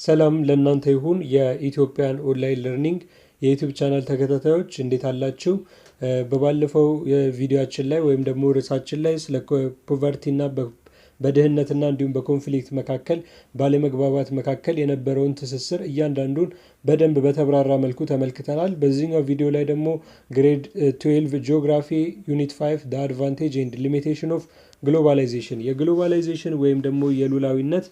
ሰላም ለእናንተ ይሁን የኢትዮጵያን ኦንላይን ለርኒንግ የዩቲዩብ ቻናል ተከታታዮች እንዴት አላችሁ? በባለፈው የቪዲዮአችን ላይ ወይም ደግሞ ርዕሳችን ላይ ስለ ፖቨርቲ እና በድህነትና እንዲሁም በኮንፍሊክት መካከል ባለመግባባት መካከል የነበረውን ትስስር እያንዳንዱን በደንብ በተብራራ መልኩ ተመልክተናል። በዚህኛው ቪዲዮ ላይ ደግሞ ግሬድ 12 ጂኦግራፊ ዩኒት 5 the advantage and limitation of globalization የግሎባላይዜሽን ወይም ደግሞ የሉላዊነት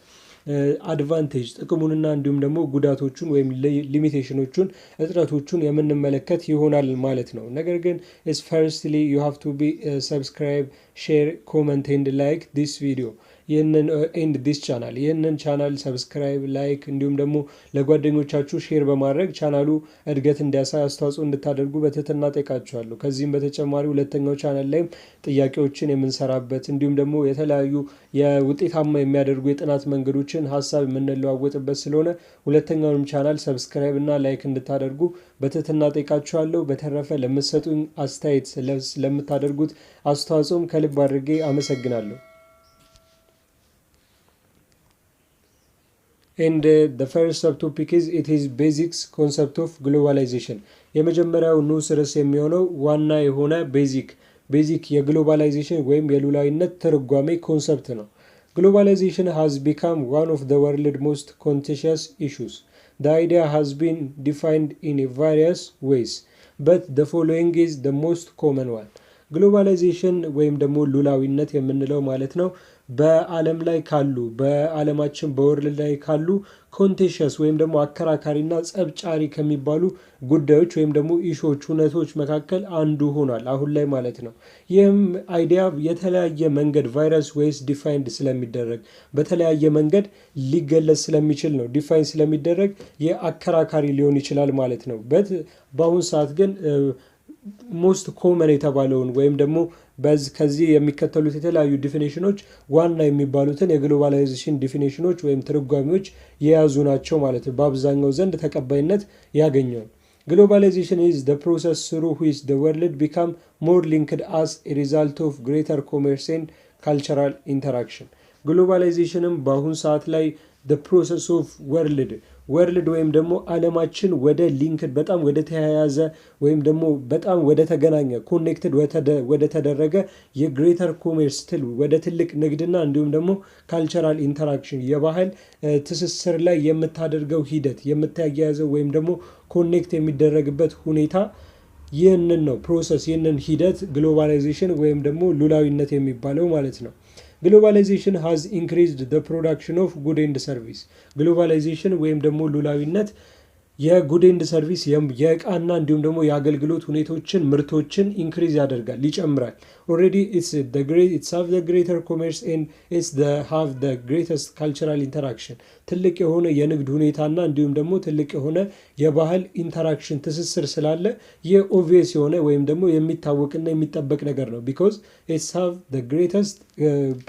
አድቫንቴጅ ጥቅሙንና እንዲሁም ደግሞ ጉዳቶቹን ወይም ሊሚቴሽኖቹን እጥረቶቹን የምንመለከት ይሆናል ማለት ነው። ነገር ግን firstly you have to be subscribe, share, comment and like this video ይህንን ኤንድ ዲስ ቻናል ይህንን ቻናል ሰብስክራይብ ላይክ እንዲሁም ደግሞ ለጓደኞቻችሁ ሼር በማድረግ ቻናሉ እድገት እንዲያሳይ አስተዋጽኦ እንድታደርጉ በትህትና ጠይቃችኋለሁ። ከዚህም በተጨማሪ ሁለተኛው ቻናል ላይ ጥያቄዎችን የምንሰራበት እንዲሁም ደግሞ የተለያዩ የውጤታማ የሚያደርጉ የጥናት መንገዶችን ሀሳብ የምንለዋወጥበት ስለሆነ ሁለተኛውንም ቻናል ሰብስክራይብ እና ላይክ እንድታደርጉ በትህትና ጠይቃችኋለሁ። በተረፈ ለምትሰጡኝ አስተያየት ለምታደርጉት አስተዋጽኦም ከልብ አድርጌ አመሰግናለሁ። And the first subtopic is it is basics concept of globalization የመጀመሪያው ንዑስ ርዕስ የሚሆነው ዋና የሆነ ቤዚክ የግሎባላይዜሽን ወይም የሉላዊነት ትርጓሜ ኮንሰፕት ነው። Globalization has become one of the world's most contentious issues. The idea has been defined in various ways, but the following is the most common one. ግሎባላይዜሽን ወይም ደግሞ ሉላዊነት የምንለው ማለት ነው በዓለም ላይ ካሉ በዓለማችን በወርልድ ላይ ካሉ ኮንቴንሸስ ወይም ደግሞ አከራካሪና ጸብጫሪ ከሚባሉ ጉዳዮች ወይም ደግሞ ኢሹዎች ሁነቶች መካከል አንዱ ሆኗል አሁን ላይ ማለት ነው። ይህም አይዲያ የተለያየ መንገድ ቫይረስ ወይስ ዲፋይንድ ስለሚደረግ በተለያየ መንገድ ሊገለጽ ስለሚችል ነው። ዲፋይን ስለሚደረግ የአከራካሪ ሊሆን ይችላል ማለት ነው። በአሁኑ ሰዓት ግን ሞስት ኮመን የተባለውን ወይም ደግሞ ከዚህ የሚከተሉት የተለያዩ ዲፊኒሽኖች ዋና የሚባሉትን የግሎባላይዜሽን ዲፊኒሽኖች ወይም ትርጓሜዎች የያዙ ናቸው ማለት ነው። በአብዛኛው ዘንድ ተቀባይነት ያገኘው Globalization is the process through which the world become more linked as a result of greater commerce and cultural interaction. ግሎባላይዜሽንም በአሁኑ ሰዓት ላይ the process of ወርልድ ወይም ደግሞ ዓለማችን ወደ ሊንክድ በጣም ወደ ተያያዘ ወይም ደግሞ በጣም ወደ ተገናኘ ኮኔክትድ ወደ ተደረገ የግሬተር ኮሜርስ ወደ ትልቅ ንግድና እንዲሁም ደግሞ ካልቸራል ኢንተራክሽን የባህል ትስስር ላይ የምታደርገው ሂደት የምታያያዘው ወይም ደግሞ ኮኔክት የሚደረግበት ሁኔታ ይህንን ነው ፕሮሰስ ይህንን ሂደት ግሎባላይዜሽን ወይም ደግሞ ሉላዊነት የሚባለው ማለት ነው። Globalization has increased the production of good and service. Globalization ወይም ደግሞ ሉላዊነት የጉድ ኤንድ ሰርቪስ የእቃና እንዲሁም ደግሞ የአገልግሎት ሁኔታዎችን ምርቶችን ኢንክሪዝ ያደርጋል ይጨምራል። ኦልሬዲ it's have the greater commerce and it's have the greatest cultural interaction ትልቅ የሆነ የንግድ ሁኔታና እንዲሁም ደግሞ ትልቅ የሆነ የባህል ኢንተራክሽን ትስስር ስላለ የኦብቪየስ የሆነ ወይም ደግሞ የሚታወቅና የሚጠበቅ ነገር ነው። because it's have the greatest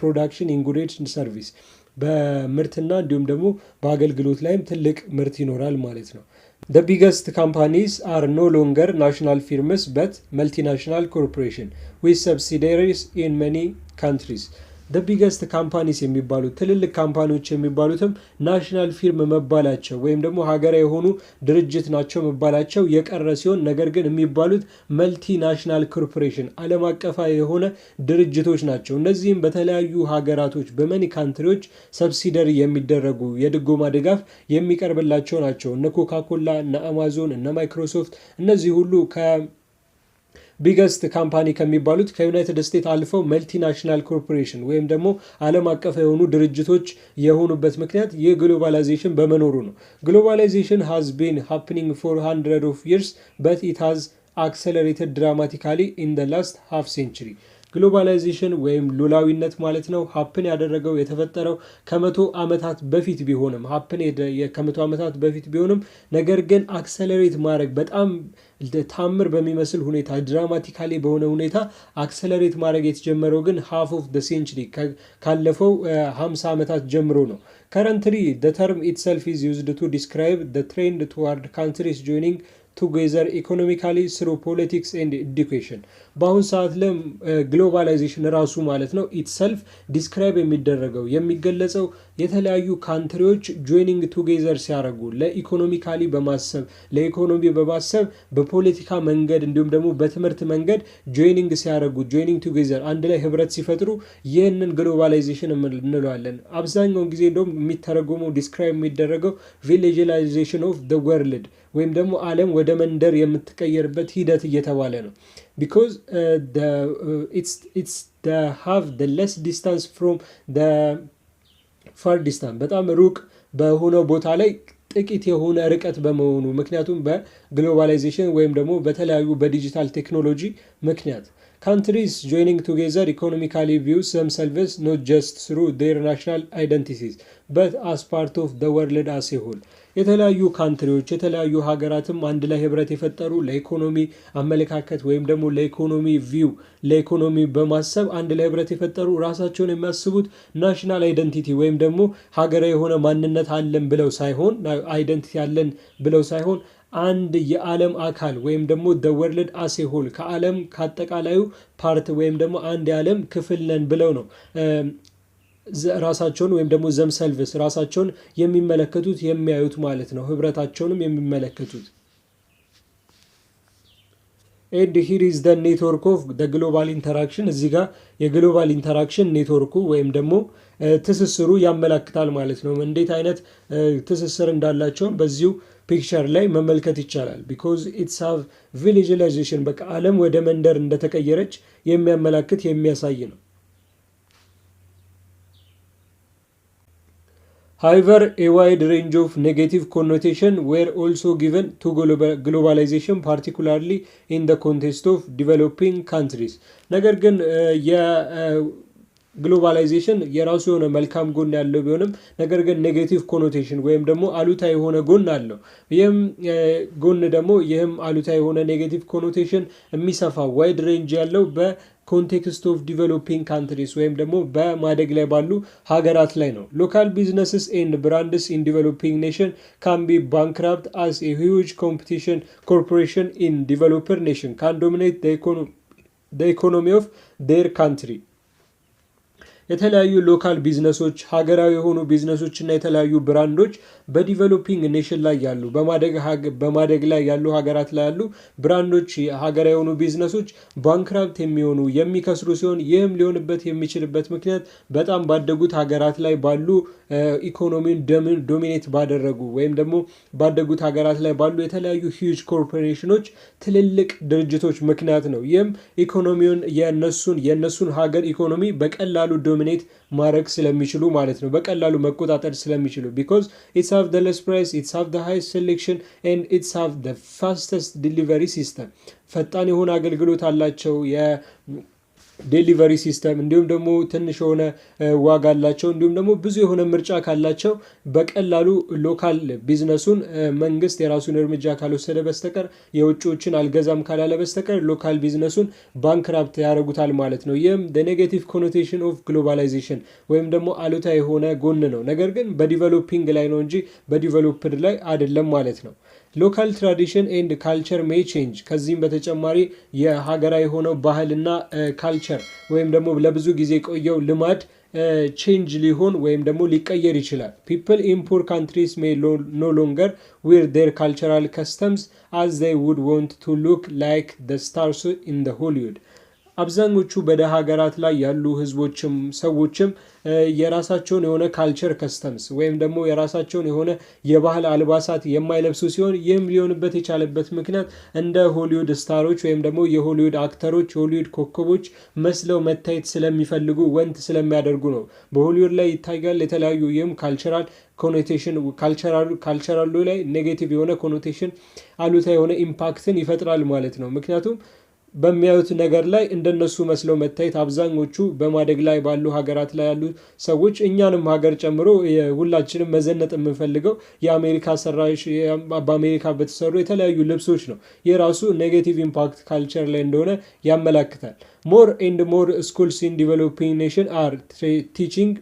production in goods and service በምርትና እንዲሁም ደግሞ በአገልግሎት ላይም ትልቅ ምርት ይኖራል ማለት ነው። The biggest companies are no longer national firms but multinational corporations with subsidiaries in many countries. The biggest companies የሚባሉት ትልልቅ ካምፓኒዎች የሚባሉትም ናሽናል ፊርም መባላቸው ወይም ደግሞ ሀገራዊ የሆኑ ድርጅት ናቸው መባላቸው የቀረ ሲሆን ነገር ግን የሚባሉት መልቲ ናሽናል ኮርፖሬሽን ዓለም አቀፋዊ የሆነ ድርጅቶች ናቸው። እነዚህም በተለያዩ ሀገራቶች በመኒ ካንትሪዎች ሰብሲደሪ የሚደረጉ የድጎማ ድጋፍ የሚቀርብላቸው ናቸው። እነ ኮካኮላ እነ አማዞን እነ ማይክሮሶፍት እነዚህ ሁሉ ቢገስት ካምፓኒ ከሚባሉት ከዩናይትድ ስቴትስ አልፈው መልቲናሽናል ኮርፖሬሽን ወይም ደግሞ ዓለም አቀፍ የሆኑ ድርጅቶች የሆኑበት ምክንያት የግሎባላይዜሽን በመኖሩ ነው። ግሎባላይዜሽን has been happening for hundreds of years but it has accelerated dramatically in the last half century. ግሎባላይዜሽን ወይም ሉላዊነት ማለት ነው ሀፕን ያደረገው የተፈጠረው ከመቶ ዓመታት በፊት ቢሆንም ነገር ግን አክሰለሬት ማድረግ በጣም ታምር በሚመስል ሁኔታ ድራማቲካሊ በሆነ ሁኔታ አክሰለሬት ማድረግ የተጀመረው ግን half of the century ካለፈው 50 ዓመታት ጀምሮ ነው። Currently the term itself is used to describe the trend toward countries joining together economically through politics and education በአሁን ሰዓት ላይ ግሎባላይዜሽን ራሱ ማለት ነው ኢትሰልፍ ዲስክራይብ የሚደረገው የሚገለጸው የተለያዩ ካንትሪዎች ጆይኒንግ ቱጌዘር ሲያደርጉ ለኢኮኖሚካሊ በማሰብ ለኢኮኖሚ በማሰብ በፖለቲካ መንገድ እንዲሁም ደግሞ በትምህርት መንገድ ጆይኒንግ ሲያደርጉ ጆይኒንግ ቱጌዘር አንድ ላይ ህብረት ሲፈጥሩ ይህንን ግሎባላይዜሽን እንለዋለን። አብዛኛውን ጊዜ እንደውም የሚተረጎመው ዲስክራይብ የሚደረገው ቪሌጅላይዜሽን ኦፍ ዘ ወርልድ ወይም ደግሞ ዓለም ወደ መንደር የምትቀየርበት ሂደት እየተባለ ነው። because it's the have the less distance from the far distance በጣም ሩቅ በሆነው ቦታ ላይ ጥቂት የሆነ ርቀት በመሆኑ ምክንያቱም በግሎባላይዜሽን ወይም ደግሞ በተለያዩ በዲጂታል ቴክኖሎጂ ምክንያት countries joining together economically views themselves not just through their national identities but as part of the world as a whole የተለያዩ ካንትሪዎች የተለያዩ ሀገራትም አንድ ላይ ህብረት የፈጠሩ ለኢኮኖሚ አመለካከት ወይም ደግሞ ለኢኮኖሚ ቪው ለኢኮኖሚ በማሰብ አንድ ላይ ህብረት የፈጠሩ ራሳቸውን የሚያስቡት ናሽናል አይደንቲቲ ወይም ደግሞ ሀገራዊ የሆነ ማንነት አለን ብለው ሳይሆን አይደንቲቲ አለን ብለው ሳይሆን አንድ የዓለም አካል ወይም ደግሞ the world as a whole ከዓለም ከአጠቃላዩ ፓርት ወይም ደግሞ አንድ የዓለም ክፍል ነን ብለው ነው ራሳቸውን ወይም ደግሞ ዘምሰልቭስ ራሳቸውን የሚመለከቱት የሚያዩት ማለት ነው ህብረታቸውንም የሚመለከቱት and here is the network of the global interaction እዚህ ጋር የግሎባል ኢንተራክሽን ኔትወርኩ ወይም ደግሞ ትስስሩ ያመለክታል ማለት ነው እንዴት አይነት ትስስር እንዳላቸው በዚሁ ፒክቸር ላይ መመልከት ይቻላል because it's have villagization በቃ ዓለም ወደ መንደር እንደተቀየረች የሚያመለክት የሚያሳይ ነው However, a wide range of negative connotation were also given to globalization, particularly in the context of developing countries. ነገር ግን ግሎባላይዜሽን የራሱ የሆነ መልካም ጎን ያለው ቢሆንም ነገር ግን ኔጌቲቭ ኮኖቴሽን ወይም ደግሞ አሉታዊ የሆነ ጎን አለው ይህም ጎን ደግሞ ይህም አሉታዊ የሆነ ኔጌቲቭ ኮኖቴሽን የሚሰፋ ዋይድ ሬንጅ ያለው በኮንቴክስት ኦፍ ዲቨሎፒንግ ካንትሪስ ወይም ደግሞ በማደግ ላይ ባሉ ሀገራት ላይ ነው ሎካል ቢዝነስስ ኤንድ ብራንድስ ኢን ዲቨሎፒንግ ኔሽን ካን ቢ ባንክራፕት አስ ኤ ሂውጅ ኮምፒቲሽን ኮርፖሬሽን ኢን ዲቨሎፐር ኔሽን ካን ዶሚኔት the economy of their country የተለያዩ ሎካል ቢዝነሶች ሀገራዊ የሆኑ ቢዝነሶች እና የተለያዩ ብራንዶች በዲቨሎፒንግ ኔሽን ላይ ያሉ በማደግ ላይ ያሉ ሀገራት ላይ ያሉ ብራንዶች ሀገራዊ የሆኑ ቢዝነሶች ባንክራፕት የሚሆኑ የሚከስሩ ሲሆን ይህም ሊሆንበት የሚችልበት ምክንያት በጣም ባደጉት ሀገራት ላይ ባሉ ኢኮኖሚን ዶሚኔት ባደረጉ ወይም ደግሞ ባደጉት ሀገራት ላይ ባሉ የተለያዩ ሂውጅ ኮርፖሬሽኖች ትልልቅ ድርጅቶች ምክንያት ነው ይህም ኢኮኖሚውን የነሱን ሀገር ኢኮኖሚ በቀላሉ ዶሚኔት ማድረግ ስለሚችሉ ማለት ነው በቀላሉ መቆጣጠር ስለሚችሉ because it's have the less price it's have the highest selection and it's have the fastest delivery system ፈጣን የሆነ አገልግሎት አላቸው ዴሊቨሪ ሲስተም እንዲሁም ደግሞ ትንሽ የሆነ ዋጋ አላቸው እንዲሁም ደግሞ ብዙ የሆነ ምርጫ ካላቸው በቀላሉ ሎካል ቢዝነሱን መንግስት የራሱን እርምጃ ካልወሰደ በስተቀር የውጭዎችን አልገዛም ካላለ በስተቀር ሎካል ቢዝነሱን ባንክራፕት ያደርጉታል ማለት ነው ይህም the negative connotation of globalization ወይም ደግሞ አሉታዊ የሆነ ጎን ነው ነገር ግን በዲቨሎፒንግ ላይ ነው እንጂ በዲቨሎፕድ ላይ አይደለም ማለት ነው ሎካል ትራዲሽን ኤንድ ካልቸር ሜይ ቼንጅ ከዚህም በተጨማሪ የሀገራዊ የሆነው ባህልና ካልቸር ወይም ደግሞ ለብዙ ጊዜ ቆየው ልማድ ቼንጅ ሊሆን ወይም ደግሞ ሊቀየር ይችላል people in poor countries may no longer wear their cultural customs as they would want to look like the stars in the Hollywood አብዛኞቹ በደሃ ሀገራት ላይ ያሉ ህዝቦችም ሰዎችም የራሳቸውን የሆነ ካልቸር ከስተምስ ወይም ደግሞ የራሳቸውን የሆነ የባህል አልባሳት የማይለብሱ ሲሆን ይህም ሊሆንበት የቻለበት ምክንያት እንደ ሆሊውድ ስታሮች ወይም ደግሞ የሆሊውድ አክተሮች የሆሊውድ ኮከቦች መስለው መታየት ስለሚፈልጉ ወንት ስለሚያደርጉ ነው በሆሊውድ ላይ ይታያል የተለያዩ ይህም ካልቸራል ኮኖቴሽን ካልቸራሉ ላይ ኔጌቲቭ የሆነ ኮኖቴሽን አሉታ የሆነ ኢምፓክትን ይፈጥራል ማለት ነው ምክንያቱም በሚያዩት ነገር ላይ እንደነሱ መስለው መታየት አብዛኞቹ በማደግ ላይ ባሉ ሀገራት ላይ ያሉ ሰዎች እኛንም ሀገር ጨምሮ ሁላችንም መዘነጥ የምንፈልገው የአሜሪካ ሰራሽ በአሜሪካ በተሰሩ የተለያዩ ልብሶች ነው የራሱ ኔጌቲቭ ኢምፓክት ካልቸር ላይ እንደሆነ ያመለክታል more and more schools in developing nation are teaching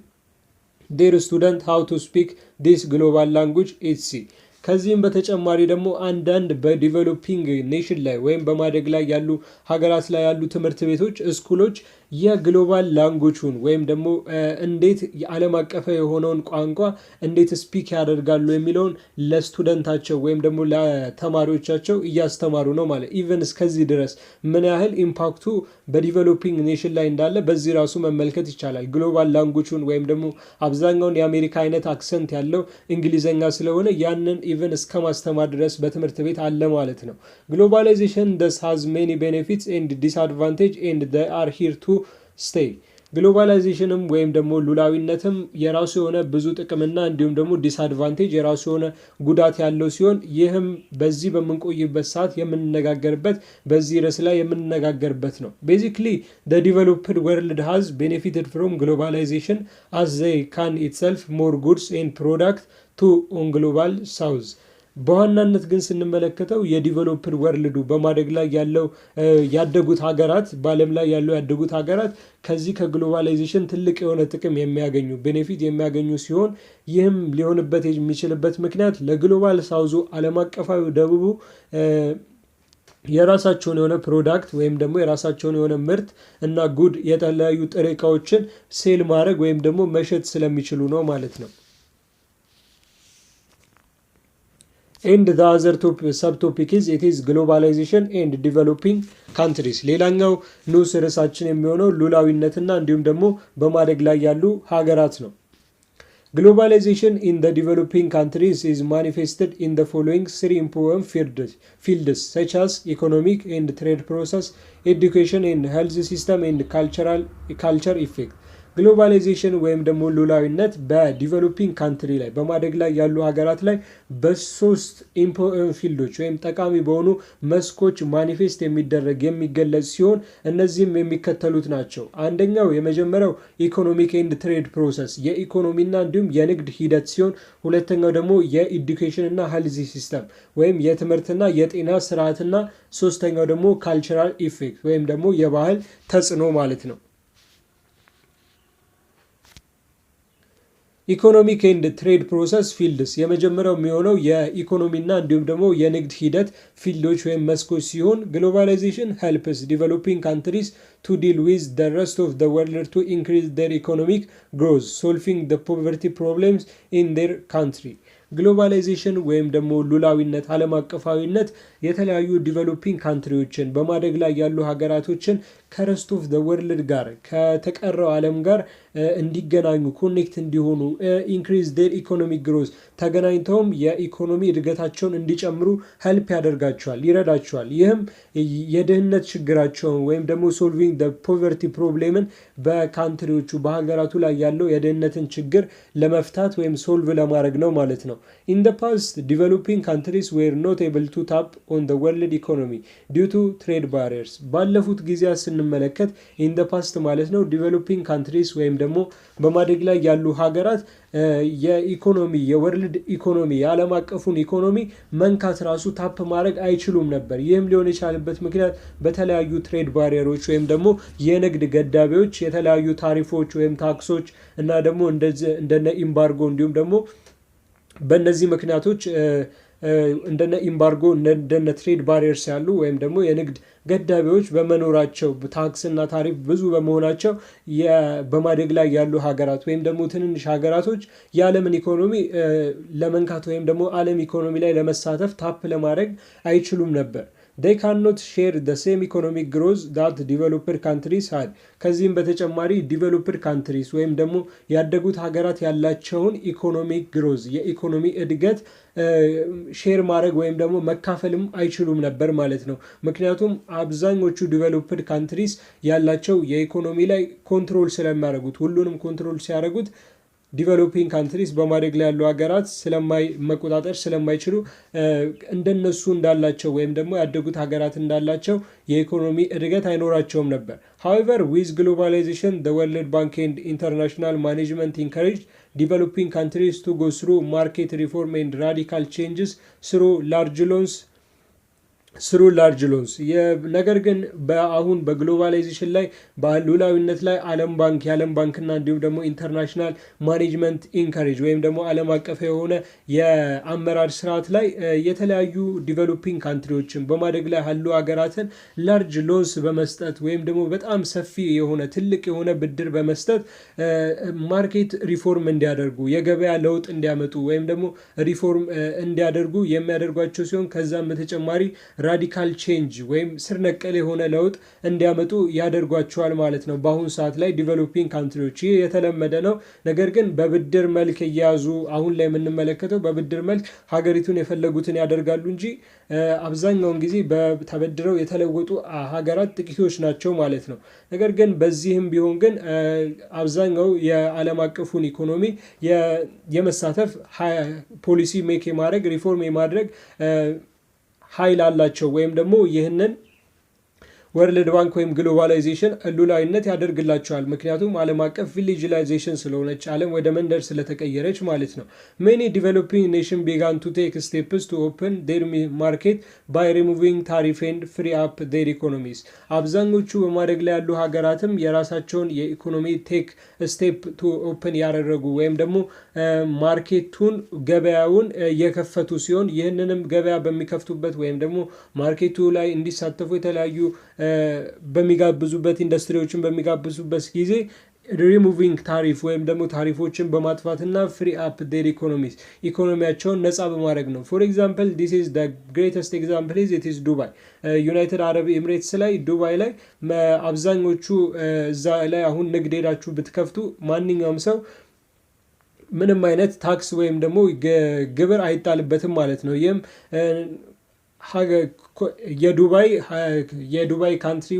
their students how to speak this global language etc ከዚህም በተጨማሪ ደግሞ አንዳንድ በዲቨሎፒንግ ኔሽን ላይ ወይም በማደግ ላይ ያሉ ሀገራት ላይ ያሉ ትምህርት ቤቶች ስኩሎች የግሎባል ላንጉጁን ወይም ደግሞ እንዴት የዓለም አቀፍ የሆነውን ቋንቋ እንዴት ስፒክ ያደርጋሉ የሚለውን ለስቱደንታቸው ወይም ደግሞ ለተማሪዎቻቸው እያስተማሩ ነው ማለት ኢቨን እስከዚህ ድረስ ምን ያህል ኢምፓክቱ በዲቨሎፒንግ ኔሽን ላይ እንዳለ በዚህ ራሱ መመልከት ይቻላል። ግሎባል ላንጉጁን ወይም ደግሞ አብዛኛውን የአሜሪካ አይነት አክሰንት ያለው እንግሊዘኛ ስለሆነ ያንን ኢቨን እስከ ማስተማር ድረስ በትምህርት ቤት አለ ማለት ነው። ግሎባላይዜሽን ደስ ሃዝ ሜኒ ቤኔፊትስ ኤንድ ዲስአድቫንቴጅ ኤንድ ዴይ አር ሂር ቱ ስቴይ። ግሎባላይዜሽንም ወይም ደግሞ ሉላዊነትም የራሱ የሆነ ብዙ ጥቅምና እንዲሁም ደግሞ ዲስአድቫንቴጅ የራሱ የሆነ ጉዳት ያለው ሲሆን ይህም በዚህ በምንቆይበት ሰዓት የምንነጋገርበት በዚህ ርዕስ ላይ የምንነጋገርበት ነው። ቤዚክሊ the developed world has benefited from globalization as they can itself more goods and product to on global south። በዋናነት ግን ስንመለከተው የዲቨሎፕድ ወርልዱ በማደግ ላይ ያለው ያደጉት ሀገራት በዓለም ላይ ያለው ያደጉት ሀገራት ከዚህ ከግሎባላይዜሽን ትልቅ የሆነ ጥቅም የሚያገኙ ቤኔፊት የሚያገኙ ሲሆን ይህም ሊሆንበት የሚችልበት ምክንያት ለግሎባል ሳውዙ ዓለም አቀፋዊ ደቡቡ የራሳቸውን የሆነ ፕሮዳክት ወይም ደግሞ የራሳቸውን የሆነ ምርት እና ጉድ የተለያዩ ጥሬ ዕቃዎችን ሴል ማድረግ ወይም ደግሞ መሸጥ ስለሚችሉ ነው ማለት ነው። And the other subtopic is it is globalization and developing countries። ሌላኛው ንዑስ ርዕሳችን የሚሆነው ሉላዊነትና እንዲሁም ደግሞ በማደግ ላይ ያሉ ሀገራት ነው። Globalization in the developing countries is manifested in the following three important fields such as economic and trade process, education and health system and culture effect። ግሎባላይዜሽን ወይም ደግሞ ሉላዊነት በዲቨሎፒንግ ካንትሪ ላይ በማደግ ላይ ያሉ ሀገራት ላይ በሶስት ኢምፖርታንት ፊልዶች ወይም ጠቃሚ በሆኑ መስኮች ማኒፌስት የሚገለጽ ሲሆን እነዚህም የሚከተሉት ናቸው። አንደኛው የመጀመሪያው ኢኮኖሚክ ኤንድ ትሬድ ፕሮሰስ የኢኮኖሚና እንዲሁም የንግድ ሂደት ሲሆን ሁለተኛው ደግሞ የኤዱኬሽን እና ሄልዝ ሲስተም ወይም የትምህርትና የጤና ስርዓትና ሶስተኛው ደግሞ ካልቸራል ኢፌክት ወይም ደግሞ የባህል ተጽዕኖ ማለት ነው። ኢኮኖሚክ ኤንድ ትሬድ ፕሮሰስ ፊልድስ የመጀመሪያው የሚሆነው የኢኮኖሚና እንዲሁም ደግሞ የንግድ ሂደት ፊልዶች ወይም መስኮች ሲሆን ግሎባላይዜሽን ሄልፕስ ዲቨሎፒንግ ካንትሪስ to deal with the rest of the world to increase their economic growth, solving the poverty problems in their country። ግሎባላይዜሽን ወይም ደግሞ ሉላዊነት ዓለም አቀፋዊነት የተለያዩ ዲቨሎፒንግ ካንትሪዎችን በማደግ ላይ ያሉ ሀገራቶችን ከረስት ኦፍ ዘ ወርልድ ጋር ከተቀረው ዓለም ጋር እንዲገናኙ ኮኔክት እንዲሆኑ ኢንክሪዝ ዴር ኢኮኖሚክ ግሮዝ ተገናኝተውም የኢኮኖሚ እድገታቸውን እንዲጨምሩ ሄልፕ ያደርጋቸዋል ይረዳቸዋል። ይህም የድህነት ችግራቸውን ወይም ደግሞ ሶልቪንግ ፖቨርቲ ፕሮብሌምን በካንትሪዎቹ በሀገራቱ ላይ ያለው የድህነትን ችግር ለመፍታት ወይም ሶልቭ ለማድረግ ነው ማለት ነው። ኢን ዘ ፓስት ዲቨሎፒንግ ካንትሪስ ዌር ኖት ኤብል ቱ ታፕ ኦን ዘ ወርልድ ኢኮኖሚ ዲው ቱ ትሬድ ባሪየርስ። ባለፉት ጊዜያት ስንመለከት ኢን ዘ ፓስት ማለት ነው ዲቨሎፒንግ ካንትሪስ ወይም ደግሞ በማደግ ላይ ያሉ ሀገራት የኢኮኖሚ የወርልድ ኢኮኖሚ የዓለም አቀፉን ኢኮኖሚ መንካት ራሱ ታፕ ማድረግ አይችሉም ነበር። ይህም ሊሆን የቻለበት ምክንያት በተለያዩ ትሬድ ባሪየሮች ወይም ደግሞ የንግድ ገዳቢዎች የተለያዩ ታሪፎች ወይም ታክሶች እና ደግሞ እንደነ ኢምባርጎ እንዲሁም ደግሞ በእነዚህ ምክንያቶች እንደነ ኢምባርጎ እንደነ ትሬድ ባሪየርስ ያሉ ወይም ደግሞ የንግድ ገዳቢዎች በመኖራቸው ታክስ እና ታሪፍ ብዙ በመሆናቸው በማደግ ላይ ያሉ ሀገራት ወይም ደግሞ ትንንሽ ሀገራቶች የዓለምን ኢኮኖሚ ለመንካት ወይም ደግሞ ዓለም ኢኮኖሚ ላይ ለመሳተፍ ታፕ ለማድረግ አይችሉም ነበር። they cannot share the same economic growth that developed countries had። ከዚህም በተጨማሪ ዲቨሎፕድ ካንትሪስ ወይም ደግሞ ያደጉት ሀገራት ያላቸውን ኢኮኖሚክ ግሮዝ የኢኮኖሚ እድገት ሼር ማድረግ ወይም ደግሞ መካፈልም አይችሉም ነበር ማለት ነው። ምክንያቱም አብዛኞቹ ዲቨሎፕድ ካንትሪስ ያላቸው የኢኮኖሚ ላይ ኮንትሮል ስለሚያደርጉት ሁሉንም ኮንትሮል ሲያደርጉት ዲቨሎፒንግ ካንትሪስ በማደግ ላይ ያሉ ሀገራት መቆጣጠር ስለማይችሉ እንደነሱ እንዳላቸው ወይም ደግሞ ያደጉት ሀገራት እንዳላቸው የኢኮኖሚ እድገት አይኖራቸውም ነበር። however with globalization the world bank and international management encouraged developing countries to go through market reform and radical changes through large loans ስሩ ላርጅ ሎንስ። ነገር ግን በአሁን በግሎባላይዜሽን ላይ በሉላዊነት ላይ ዓለም ባንክ የዓለም ባንክና እንዲሁም ደግሞ ኢንተርናሽናል ማኔጅመንት ኢንካሬጅ ወይም ደግሞ ዓለም አቀፍ የሆነ የአመራር ስርዓት ላይ የተለያዩ ዲቨሎፒንግ ካንትሪዎችን በማደግ ላይ ያሉ ሀገራትን ላርጅ ሎንስ በመስጠት ወይም ደግሞ በጣም ሰፊ የሆነ ትልቅ የሆነ ብድር በመስጠት ማርኬት ሪፎርም እንዲያደርጉ የገበያ ለውጥ እንዲያመጡ ወይም ደግሞ ሪፎርም እንዲያደርጉ የሚያደርጓቸው ሲሆን ከዛም በተጨማሪ ራዲካል ቼንጅ ወይም ስር ነቀል የሆነ ለውጥ እንዲያመጡ ያደርጓቸዋል ማለት ነው። በአሁኑ ሰዓት ላይ ዲቨሎፒንግ ካንትሪዎች ይህ የተለመደ ነው። ነገር ግን በብድር መልክ እየያዙ አሁን ላይ የምንመለከተው በብድር መልክ ሀገሪቱን የፈለጉትን ያደርጋሉ እንጂ አብዛኛውን ጊዜ ተበድረው የተለወጡ ሀገራት ጥቂቶች ናቸው ማለት ነው። ነገር ግን በዚህም ቢሆን ግን አብዛኛው የዓለም አቀፉን ኢኮኖሚ የመሳተፍ ፖሊሲ ሜክ የማድረግ ሪፎርም የማድረግ ኃይል አላቸው ወይም ደግሞ ይህንን ወርልድ ባንክ ወይም ግሎባላይዜሽን ሉላዊነት ያደርግላቸዋል። ምክንያቱም ዓለም አቀፍ ቪሌጅላይዜሽን ስለሆነች ዓለም ወደ መንደር ስለተቀየረች ማለት ነው። ሜኒ ዲቨሎፒንግ ኔሽን ቢጋን ቱ ቴክ ስቴፕስ ቱ ኦፕን ዴር ማርኬት ባይ ሪሙቪንግ ታሪፍ ኤንድ ፍሪ አፕ ዴር ኢኮኖሚስ። አብዛኞቹ በማደግ ላይ ያሉ ሀገራትም የራሳቸውን የኢኮኖሚ ቴክ ስቴፕ ቱ ኦፕን ያደረጉ ወይም ደግሞ ማርኬቱን ገበያውን የከፈቱ ሲሆን ይህንንም ገበያ በሚከፍቱበት ወይም ደግሞ ማርኬቱ ላይ እንዲሳተፉ የተለያዩ በሚጋብዙበት ኢንዱስትሪዎችን በሚጋብዙበት ጊዜ ሪሙቪንግ ታሪፍ ወይም ደግሞ ታሪፎችን በማጥፋትና ፍሪ አፕ ዴር ኢኮኖሚስ ኢኮኖሚያቸውን ነፃ በማድረግ ነው። ፎር ኤግዛምፕል ዲስ ኢዝ ዘ ግሬተስት ኤግዛምፕል ኢት ኢዝ ዱባይ። ዩናይትድ አረብ ኤምሬትስ ላይ ዱባይ ላይ አብዛኞቹ እዛ ላይ አሁን ንግድ ሄዳችሁ ብትከፍቱ ማንኛውም ሰው ምንም አይነት ታክስ ወይም ደግሞ ግብር አይጣልበትም ማለት ነው። ይህም የዱባይ ካንትሪ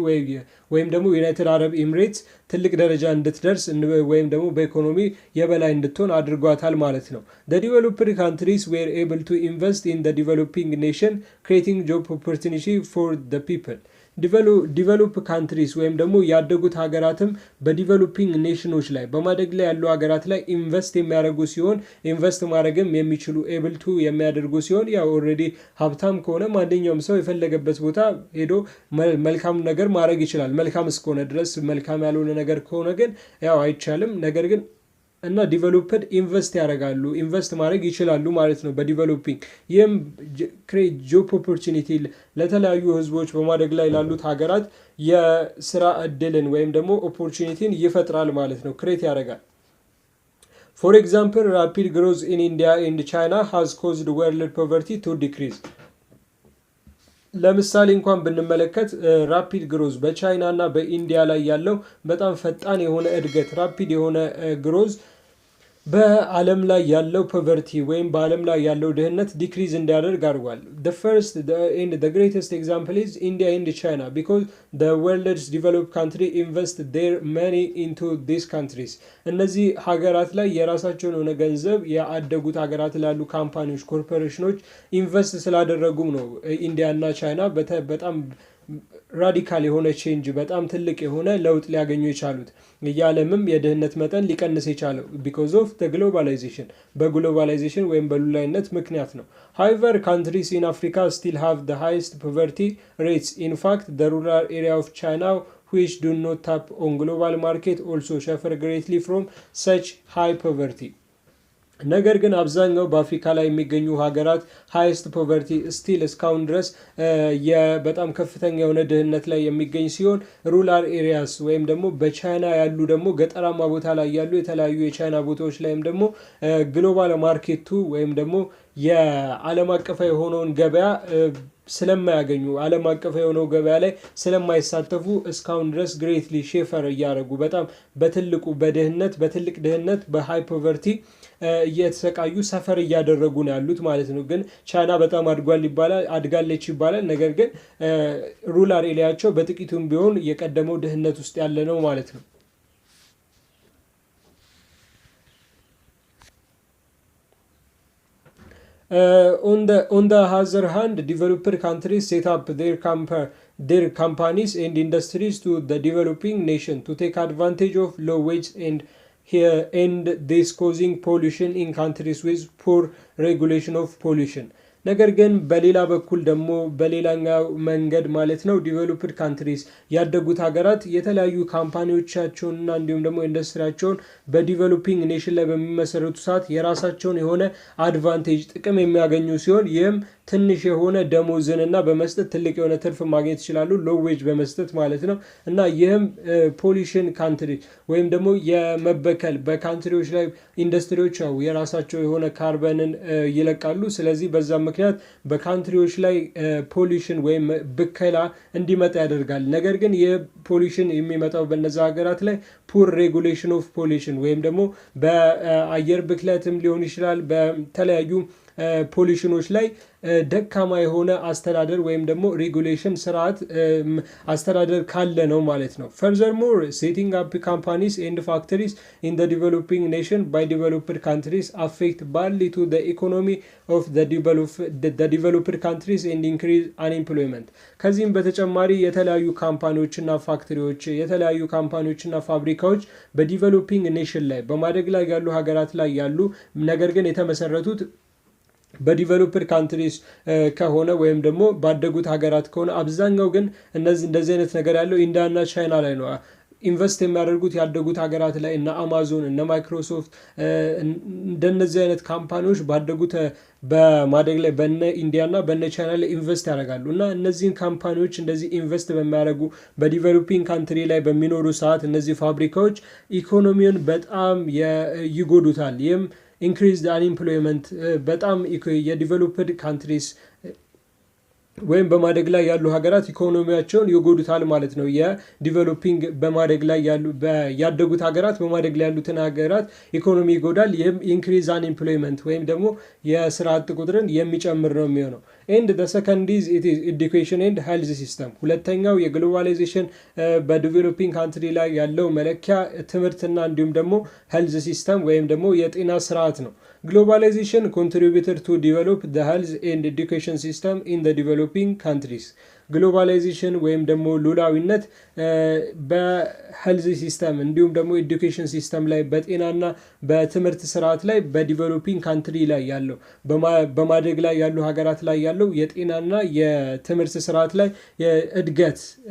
ወይም ደግሞ ዩናይትድ አረብ ኤምሬትስ ትልቅ ደረጃ እንድትደርስ ወይም ደግሞ በኢኮኖሚ የበላይ እንድትሆን አድርጓታል ማለት ነው። the developed countries were able to invest in the developing nation creating job opportunity for the people. ዲቨሎፕ ካንትሪስ ወይም ደግሞ ያደጉት ሀገራትም በዲቨሎፒንግ ኔሽኖች ላይ በማደግ ላይ ያሉ ሀገራት ላይ ኢንቨስት የሚያደርጉ ሲሆን ኢንቨስት ማድረግም የሚችሉ ኤብልቱ የሚያደርጉ ሲሆን ያው ኦልሬዲ ሀብታም ከሆነ ማንኛውም ሰው የፈለገበት ቦታ ሄዶ መልካም ነገር ማድረግ ይችላል። መልካም እስከሆነ ድረስ። መልካም ያልሆነ ነገር ከሆነ ግን ያው አይቻልም። ነገር ግን እና ዲቨሎፕድ ኢንቨስት ያደርጋሉ ኢንቨስት ማድረግ ይችላሉ ማለት ነው በዲቨሎፒንግ። ይህም ክሬት ጆብ ኦፖርቹኒቲ ለተለያዩ ህዝቦች በማደግ ላይ ላሉት ሀገራት የስራ እድልን ወይም ደግሞ ኦፖርቹኒቲን ይፈጥራል ማለት ነው፣ ክሬት ያደርጋል። ፎር ኤግዛምፕል ራፒድ ግሮዝ ኢን ኢንዲያ ኤንድ ቻይና ሃዝ ኮዝድ ወርልድ ፖቨርቲ ቱ ዲክሪዝ። ለምሳሌ እንኳን ብንመለከት ራፒድ ግሮዝ በቻይና እና በኢንዲያ ላይ ያለው በጣም ፈጣን የሆነ እድገት ራፒድ የሆነ ግሮዝ በዓለም ላይ ያለው ፖቨርቲ ወይም በዓለም ላይ ያለው ድህነት ዲክሪዝ እንዲያደርግ አድርጓል። the first and the greatest example is India and China because the world's developed country invest their money into these countries. እነዚህ ሀገራት ላይ የራሳቸውን የሆነ ገንዘብ ያደጉት ሀገራት ላሉ ካምፓኒዎች ኮርፖሬሽኖች ኢንቨስት ስላደረጉም ነው ኢንዲያ እና ቻይና በጣም ራዲካል የሆነ ቼንጅ በጣም ትልቅ የሆነ ለውጥ ሊያገኙ የቻሉት የዓለምም የድህነት መጠን ሊቀንስ የቻለው ቢኮዝ ኦፍ ግሎባላይዜሽን በግሎባላይዜሽን ወይም በሉላዊነት ምክንያት ነው። however countries in Africa still have the highest poverty rates. in fact the rural area of China which do not tap on global market also suffer greatly from such high poverty. ነገር ግን አብዛኛው በአፍሪካ ላይ የሚገኙ ሀገራት ሃይስት ፖቨርቲ ስቲል እስካሁን ድረስ በጣም ከፍተኛ የሆነ ድህነት ላይ የሚገኝ ሲሆን ሩራል ኤሪያስ ወይም ደግሞ በቻይና ያሉ ደግሞ ገጠራማ ቦታ ላይ ያሉ የተለያዩ የቻይና ቦታዎች ላይም ደግሞ ግሎባል ማርኬቱ ወይም ደግሞ የዓለም አቀፍ የሆነውን ገበያ ስለማያገኙ ዓለም አቀፍ የሆነው ገበያ ላይ ስለማይሳተፉ እስካሁን ድረስ ግሬትሊ ሼፈር እያደረጉ በጣም በትልቁ በድህነት በትልቅ ድህነት በሃይ ፖቨርቲ እየተሰቃዩ ሰፈር እያደረጉ ነው ያሉት ማለት ነው። ግን ቻይና በጣም አድጋለች ይባላል። ነገር ግን ሩራል ኤሪያቸው በጥቂቱም ቢሆን የቀደመው ድህነት ውስጥ ያለ ነው ማለት ነው። on the other hand, developed countries set up their companies and industries to the developing nation to take advantage of low wage and this causing pollution in countries with poor regulation of pollution. ነገር ግን በሌላ በኩል ደግሞ በሌላኛው መንገድ ማለት ነው ዲቨሎፕድ ካንትሪስ ያደጉት ሀገራት የተለያዩ ካምፓኒዎቻቸውንና እንዲሁም ደግሞ ኢንዱስትሪያቸውን በዲቨሎፒንግ ኔሽን ላይ በሚመሰረቱ ሰዓት የራሳቸውን የሆነ አድቫንቴጅ ጥቅም የሚያገኙ ሲሆን ይህም ትንሽ የሆነ ደሞዝንና በመስጠት ትልቅ የሆነ ትርፍ ማግኘት ይችላሉ ሎው ዌጅ በመስጠት ማለት ነው እና ይህም ፖሊሽን ካንትሪ ወይም ደግሞ የመበከል በካንትሪዎች ላይ ኢንዱስትሪዎች ነው የራሳቸው የሆነ ካርበንን ይለቃሉ ስለዚህ በዛ ምክንያት በካንትሪዎች ላይ ፖሊሽን ወይም ብከላ እንዲመጣ ያደርጋል ነገር ግን የፖሊሽን የሚመጣው በነዛ ሀገራት ላይ ፑር ሬጉሌሽን ኦፍ ፖሊሽን ወይም ደግሞ በአየር ብክለትም ሊሆን ይችላል በተለያዩ ፖሊሽኖች ላይ ደካማ የሆነ አስተዳደር ወይም ደግሞ ሬጉሌሽን ስርዓት አስተዳደር ካለ ነው ማለት ነው furthermore setting up companies and factories in the developing nation by developed countries affect badly to the economy of the developed countries and increase unemployment ከዚህም በተጨማሪ የተለያዩ ካምፓኒዎችና ፋክተሪዎች የተለያዩ ካምፓኒዎችና ፋብሪካዎች በዲቨሎፒንግ ኔሽን ላይ በማደግ ላይ ያሉ ሀገራት ላይ ያሉ ነገር ግን የተመሰረቱት በዲቨሎፕድ ካንትሪስ ከሆነ ወይም ደግሞ ባደጉት ሀገራት ከሆነ አብዛኛው ግን እንደዚህ አይነት ነገር ያለው ኢንዲያና ቻይና ላይ ነው ኢንቨስት የሚያደርጉት ያደጉት ሀገራት ላይ እና አማዞን እና ማይክሮሶፍት እንደነዚህ አይነት ካምፓኒዎች ባደጉት በማደግ ላይ በነ ኢንዲያና በነ ቻይና ላይ ኢንቨስት ያደርጋሉ እና እነዚህን ካምፓኒዎች እንደዚህ ኢንቨስት በሚያደርጉ በዲቨሎፒንግ ካንትሪ ላይ በሚኖሩ ሰዓት እነዚህ ፋብሪካዎች ኢኮኖሚውን በጣም ይጎዱታል ይህም increased unemployment በጣም የዲቨሎፕድ ካንትሪስ ወይም በማደግ ላይ ያሉ ሀገራት ኢኮኖሚያቸውን ይጎዱታል ማለት ነው የዲቨሎፒንግ በማደግ ላይ ያሉ ያደጉት ሀገራት በማደግ ላይ ያሉትን ሀገራት ኢኮኖሚ ይጎዳል ይህም ኢንክሪዝ አንኤምፕሎይመንት ወይም ደግሞ የስራ አጥ ቁጥርን የሚጨምር ነው የሚሆነው and the second is it is education and health system ሁለተኛው የግሎባላይዜሽን በዲቨሎፒንግ ካንትሪ ላይ ያለው መለኪያ ትምህርትና እንዲሁም ደግሞ ሄልዝ ሲስተም ወይም ደግሞ የጤና ስርዓት ነው globalization contributed to develop the health and education system in the developing countries ግሎባላይዜሽን ወይም ደግሞ ሉላዊነት በሄልዝ ሲስተም እንዲሁም ደግሞ ኤዱኬሽን ሲስተም ላይ በጤናና በትምህርት ስርዓት ላይ በዲቨሎፒንግ ካንትሪ ላይ ያለው በማደግ ላይ ያሉ ሀገራት ላይ ያለው የጤናና የትምህርት ስርዓት ላይ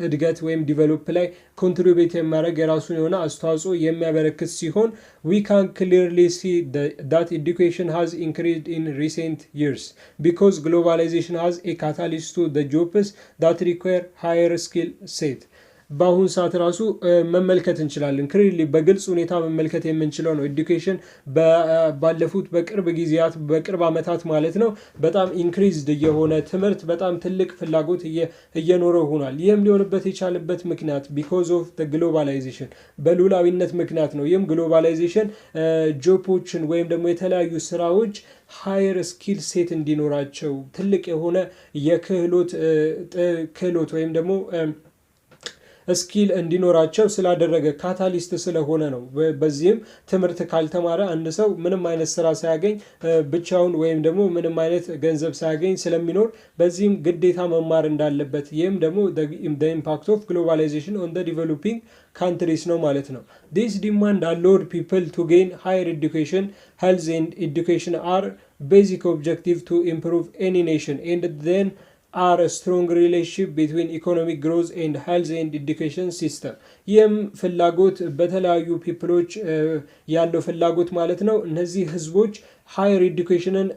እድገት ወይም ዲቨሎፕ ላይ ኮንትሪቢዩት የሚያደርግ የራሱን የሆነ አስተዋጽኦ የሚያበረክት ሲሆን we can clearly see that education has increased in recent years because globalization has a catalyst to the jobs that require higher skill set በአሁን ሰዓት ራሱ መመልከት እንችላለን ክሊርሊ በግልጽ ሁኔታ መመልከት የምንችለው ነው ኤዱኬሽን ባለፉት በቅርብ ጊዜያት በቅርብ አመታት ማለት ነው በጣም ኢንክሪዝድ የሆነ ትምህርት በጣም ትልቅ ፍላጎት እየኖረው ሆኗል ይህም ሊሆንበት የቻለበት ምክንያት because of the globalization በሉላዊነት ምክንያት ነው ይህም ግሎባላይዜሽን ጆቦችን ወይም ደግሞ የተለያዩ ስራዎች ሃየር ስኪል ሴት እንዲኖራቸው ትልቅ የሆነ የክህሎት ወይም ደግሞ ስኪል እንዲኖራቸው ስላደረገ ካታሊስት ስለሆነ ነው በዚህም ትምህርት ካልተማረ አንድ ሰው ምንም አይነት ስራ ሳያገኝ ብቻውን ወይም ደግሞ ምንም አይነት ገንዘብ ሳያገኝ ስለሚኖር በዚህም ግዴታ መማር እንዳለበት ይህም ደግሞ the impact of globalization on the developing countries ነው ማለት ነው this demand allowed people to gain higher education health and education are basic objective to improve any nation and then are a strong relationship between economic growth and health and education system ይህም ፍላጎት በተለያዩ ፒፕሎች ያለው ፍላጎት ማለት ነው እነዚህ ህዝቦች ሃየር ኤዱኬሽንን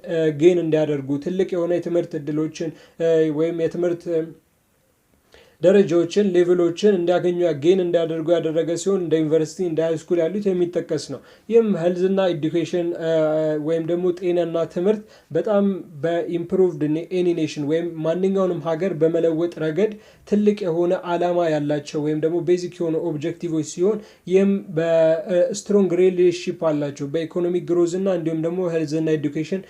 ጌን እንዲያደርጉ ትልቅ የሆነ የትምህርት እድሎችን ወይም የትምህርት ደረጃዎችን ሌቭሎችን እንዲያገኙ ጌን እንዲያደርጉ ያደረገ ሲሆን እንደ ዩኒቨርሲቲ እንደ ሃይ ስኩል ያሉት የሚጠቀስ ነው ይህም ሄልዝና ኤዱኬሽን ወይም ደግሞ ጤናና ትምህርት በጣም በኢምፕሩቭድ ኤኒ ኔሽን ወይም ማንኛውንም ሀገር በመለወጥ ረገድ ትልቅ የሆነ አላማ ያላቸው ወይም ደግሞ ቤዚክ የሆነ ኦብጀክቲቮች ሲሆን ይህም በስትሮንግ ሪሌሽንሺፕ አላቸው በኢኮኖሚክ ግሮዝ እና እንዲሁም ደግሞ ሄልዝና ኤዱኬሽን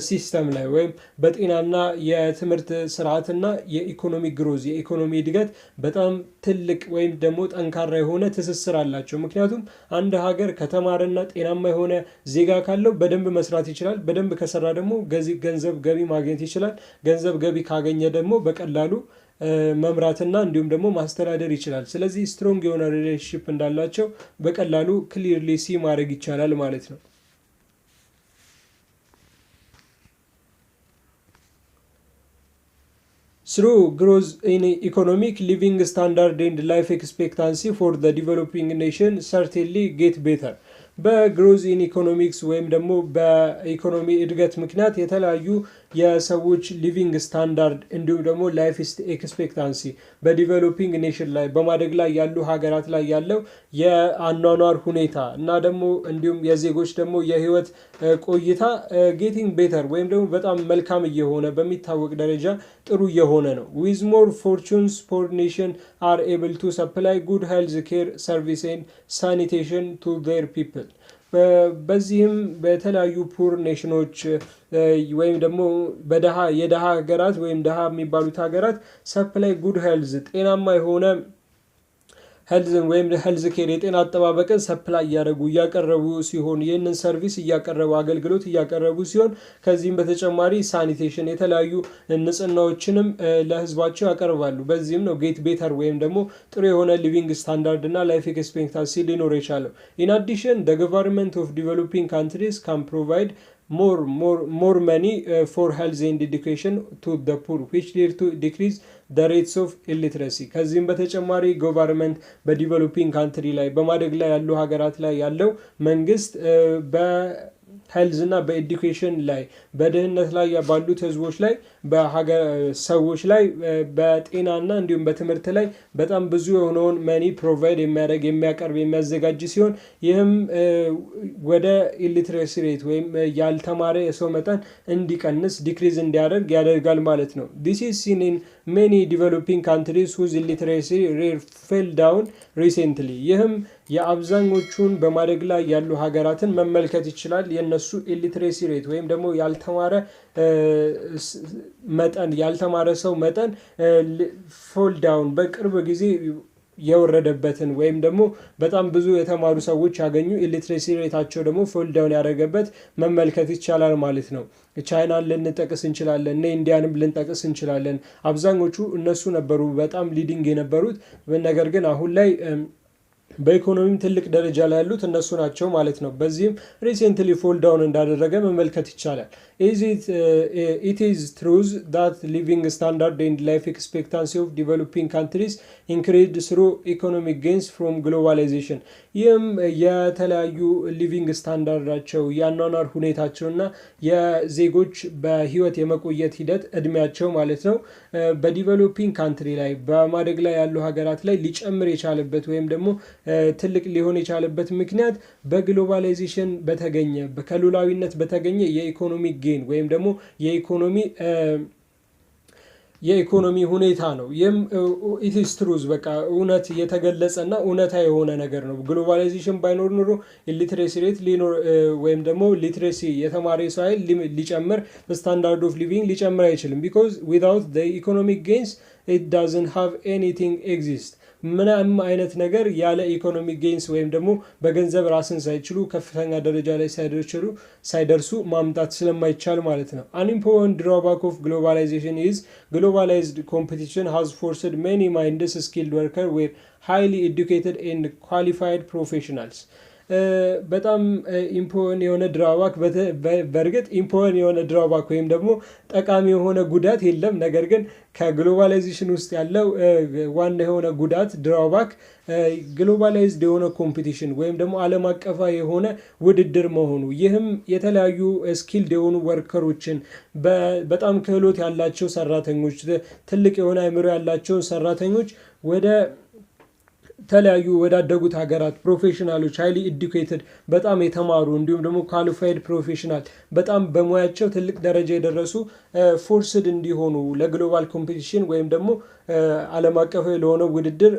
ሲስተም ላይ ወይም በጤናና የትምህርት ስርዓትና የኢኮኖሚክ ግሮዝ የኢኮኖሚ እድገት በጣም ትልቅ ወይም ደግሞ ጠንካራ የሆነ ትስስር አላቸው ምክንያቱም አንድ ሀገር ከተማረና ጤናማ የሆነ ዜጋ ካለው በደንብ መስራት ይችላል በደንብ ከሰራ ደግሞ ገንዘብ ገቢ ማግኘት ይችላል ገንዘብ ገቢ ካገኘ ደግሞ በቀላሉ መምራትና እንዲሁም ደግሞ ማስተዳደር ይችላል ስለዚህ ስትሮንግ የሆነ ሪሌሽንሺፕ እንዳላቸው በቀላሉ ክሊርሊ ሲ ማድረግ ይቻላል ማለት ነው Through growth in economic living standard and life expectancy for the developing nation certainly get better. በግሮዝ ኢን ኢኮኖሚክስ ወይም ደግሞ በኢኮኖሚ እድገት ምክንያት የተለያዩ የሰዎች ሊቪንግ ስታንዳርድ እንዲሁም ደግሞ ላይፍ ኤክስፔክታንሲ በዲቨሎፒንግ ኔሽን ላይ በማደግ ላይ ያሉ ሀገራት ላይ ያለው የአኗኗር ሁኔታ እና ደግሞ እንዲሁም የዜጎች ደግሞ የህይወት ቆይታ ጌቲንግ ቤተር ወይም ደግሞ በጣም መልካም እየሆነ በሚታወቅ ደረጃ ጥሩ እየሆነ ነው። ዊዝ ሞር ፎርቹንስ ፖር ኔሽን አር ኤብል ቱ ሰፕላይ ጉድ ሄልዝ ኬር ሰርቪስ ኤንድ ሳኒቴሽን ቱ ዜር ፒፕል። በዚህም በተለያዩ ፑር ኔሽኖች ወይም ደግሞ የደሃ ሀገራት ወይም ደሃ የሚባሉት ሀገራት ሰፕላይ ጉድ ሄልዝ ጤናማ የሆነ ሄልዝን ወይም ሄልዝ ኬር የጤና አጠባበቅን ሰፕላይ እያቀረቡ ሲሆን ይህንን ሰርቪስ እያቀረቡ አገልግሎት እያቀረቡ ሲሆን ከዚህም በተጨማሪ ሳኒቴሽን የተለያዩ ንጽህናዎችንም ለህዝባቸው ያቀርባሉ። በዚህም ነው ጌት ቤተር ወይም ደግሞ ጥሩ የሆነ ሊቪንግ ስታንዳርድ እና ላይፍ ኤክስፔክታንሲ ሊኖር የቻለው። ኢን አዲሽን the government of developing countries can provide more money for health and education to the poor which lead to decrease the rates of illiteracy። ከዚህም በተጨማሪ ገቨርንመንት በዲቨሎፒንግ ካንትሪ ላይ በማደግ ላይ ያሉ ሀገራት ላይ ያለው መንግስት ሄልዝ እና በኤዱኬሽን ላይ በድህነት ላይ ባሉት ህዝቦች ላይ ሰዎች ላይ በጤናና እንዲሁም በትምህርት ላይ በጣም ብዙ የሆነውን መኒ ፕሮቫይድ የሚያቀርብ የሚያዘጋጅ ሲሆን ይህም ወደ ኢሊትሬሲ ሬት ወይም ያልተማረ የሰው መጠን እንዲቀንስ ዲክሪዝ እንዲያደርግ ያደርጋል ማለት ነው። this is seen in many developing countries whose illiteracy rate fell down recently። ይህም የአብዛኞቹን በማደግ ላይ ያሉ ሀገራትን መመልከት ይችላል። የነሱ ኢሊትሬሲ ሬት ወይም ደግሞ ያልተማረ ሰው መጠን ፎል ዳውን በቅርብ ጊዜ የወረደበትን ወይም ደግሞ በጣም ብዙ የተማሩ ሰዎች ያገኙ ኢሊትሬሲ ሬታቸው ደግሞ ፎል ዳውን ያደረገበት መመልከት ይቻላል ማለት ነው። ቻይናን ልንጠቅስ እንችላለን፣ ኢንዲያንም ልንጠቅስ እንችላለን። አብዛኞቹ እነሱ ነበሩ በጣም ሊዲንግ የነበሩት። ነገር ግን አሁን ላይ በኢኮኖሚም ትልቅ ደረጃ ላይ ያሉት እነሱ ናቸው ማለት ነው። በዚህም ሪሴንትሊ ፎል ዳውን እንዳደረገ መመልከት ይቻላል። it is true that living standard and life expectancy of developing countries increased through economic gains from globalization። ይህም የተለያዩ ሊቪንግ ስታንዳርዳቸው የአኗኗር ሁኔታቸውና የዜጎች በህይወት የመቆየት ሂደት እድሜያቸው ማለት ነው በዲቨሎፒንግ ካንትሪ ላይ በማደግ ላይ ያሉ ሀገራት ላይ ሊጨምር የቻለበት ወይም ደግሞ ትልቅ ሊሆን የቻለበት ምክንያት በግሎባላይዜሽን በተገኘ ከሉላዊነት በተገኘ የኢኮኖሚ ጌን ወይም ደግሞ የኢኮኖሚ ሁኔታ ነው። ይህም it is truth በቃ እውነት የተገለጸና እውነታ የሆነ ነገር ነው። ግሎባላይዜሽን ባይኖር ኖሮ ኢሊትሬሲ ሬት ሊኖር ወይም ደግሞ ሊትሬሲ የተማረ ሰው ኃይል ሊጨምር ስታንዳርድ ኦፍ ሊቪንግ ሊጨምር አይችልም። because without the economic gains it doesn't have anything exist። ምንም አይነት ነገር ያለ ኢኮኖሚክ ጌንስ ወይም ደግሞ በገንዘብ ራስን ሳይችሉ ከፍተኛ ደረጃ ላይ ሳይደርሱ ማምጣት ስለማይቻል ማለት ነው። an important drawback of globalization is globalized competition has forced many minds skilled workers were highly educated and qualified professionals። በጣም ኢምፖን የሆነ ድራባክ በእርግጥ ኢምፖን የሆነ ድራባክ ወይም ደግሞ ጠቃሚ የሆነ ጉዳት የለም። ነገር ግን ከግሎባላይዜሽን ውስጥ ያለው ዋና የሆነ ጉዳት ድራባክ ግሎባላይዝድ የሆነ ኮምፒቲሽን ወይም ደግሞ ዓለም አቀፋዊ የሆነ ውድድር መሆኑ። ይህም የተለያዩ ስኪልድ የሆኑ ወርከሮችን በጣም ክህሎት ያላቸው ሰራተኞች ትልቅ የሆነ አእምሮ ያላቸውን ሰራተኞች ወደ ተለያዩ ወዳደጉት ሀገራት ፕሮፌሽናሎች ሃይሊ ኤዱኬትድ በጣም የተማሩ እንዲሁም ደግሞ ኳሊፋይድ ፕሮፌሽናል በጣም በሙያቸው ትልቅ ደረጃ የደረሱ ፎርስድ እንዲሆኑ ለግሎባል ኮምፒቲሽን ወይም ደግሞ ዓለም አቀፋዊ ለሆነ ውድድር